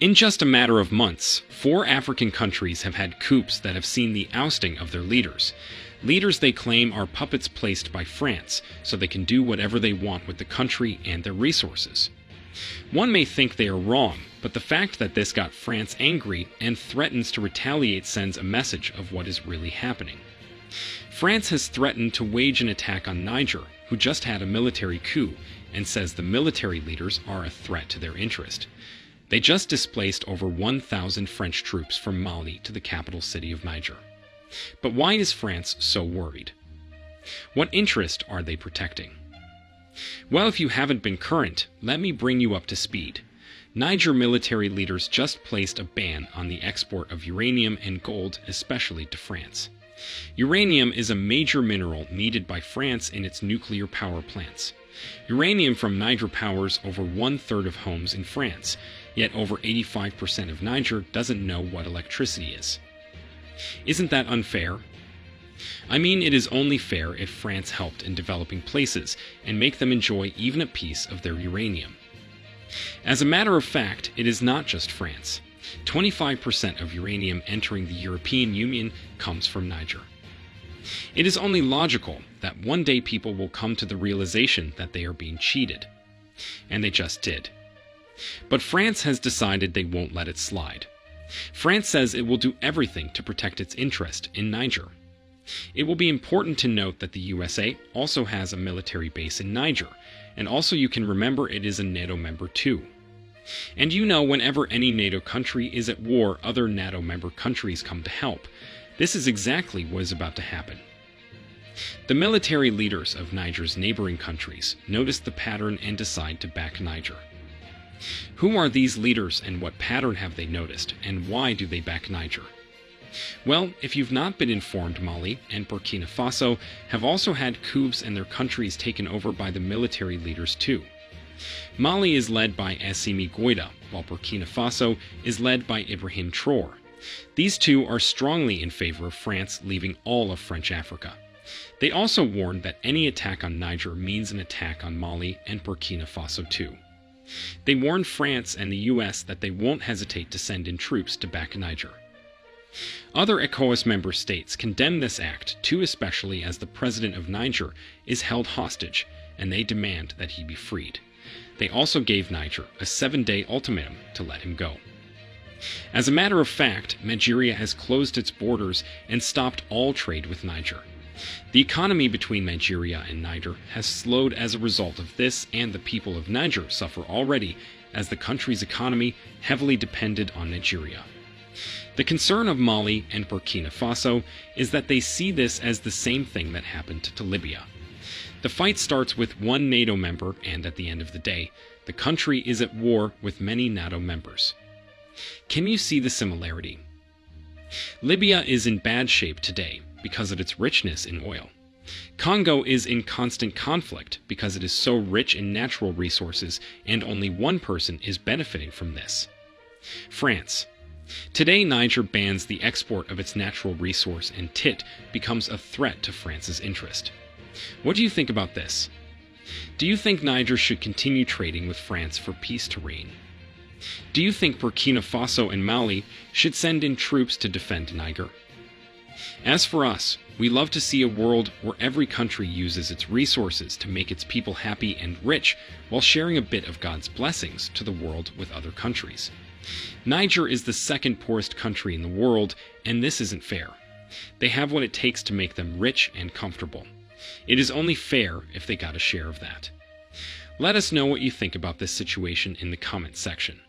In just a matter of months, 4 African countries have had coups that have seen the ousting of their leaders. Leaders they claim are puppets placed by France, so they can do whatever they want with the country and their resources. One may think they are wrong, but the fact that this got France angry and threatens to retaliate sends a message of what is really happening. France has threatened to wage an attack on Niger, who just had a military coup, and says the military leaders are a threat to their interest. They just displaced over 1,000 French troops from Mali to the capital city of Niger. But why is France so worried? What interest are they protecting? Well, if you haven't been current, let me bring you up to speed. Niger military leaders just placed a ban on the export of uranium and gold, especially to France. Uranium is a major mineral needed by France in its nuclear power plants. Uranium from Niger powers over 1/3 of homes in France, yet over 85% of Niger doesn't know what electricity is. Isn't that unfair? I mean, it is only fair if France helped in developing places and make them enjoy even a piece of their uranium. As a matter of fact, it is not just France. 25% of uranium entering the European Union comes from Niger. It is only logical that one day people will come to the realization that they are being cheated. And they just did. But France has decided they won't let it slide. France says it will do everything to protect its interest in Niger. It will be important to note that the USA also has a military base in Niger, and also you can remember it is a NATO member too. And you know, whenever any NATO country is at war, other NATO member countries come to help. This is exactly what is about to happen. The military leaders of Niger's neighboring countries notice the pattern and decide to back Niger. Who are these leaders and what pattern have they noticed, and why do they back Niger? Well, if you've not been informed, Mali and Burkina Faso have also had coups and their countries taken over by the military leaders too. Mali is led by Assimi Goïta, while Burkina Faso is led by Ibrahim Traoré. These two are strongly in favor of France leaving all of French Africa. They also warned that any attack on Niger means an attack on Mali and Burkina Faso too. They warned France and the US that they won't hesitate to send in troops to back Niger. Other ECOWAS member states condemn this act too, especially as the president of Niger is held hostage and they demand that he be freed. They also gave Niger a 7-day ultimatum to let him go. As a matter of fact, Nigeria has closed its borders and stopped all trade with Niger. The economy between Nigeria and Niger has slowed as a result of this, and the people of Niger suffer already as the country's economy heavily depended on Nigeria. The concern of Mali and Burkina Faso is that they see this as the same thing that happened to Libya. The fight starts with one NATO member, and at the end of the day, the country is at war with many NATO members. Can you see the similarity? Libya is in bad shape today because of its richness in oil. Congo is in constant conflict because it is so rich in natural resources and only one person is benefiting from this. France. Today, Niger bans the export of its natural resource and tit becomes a threat to France's interest. What do you think about this? Do you think Niger should continue trading with France for peace to reign? Do you think Burkina Faso and Mali should send in troops to defend Niger? As for us, we love to see a world where every country uses its resources to make its people happy and rich while sharing a bit of God's blessings to the world with other countries. Niger is the second poorest country in the world, and this isn't fair. They have what it takes to make them rich and comfortable. It is only fair if they got a share of that. Let us know what you think about this situation in the comment section.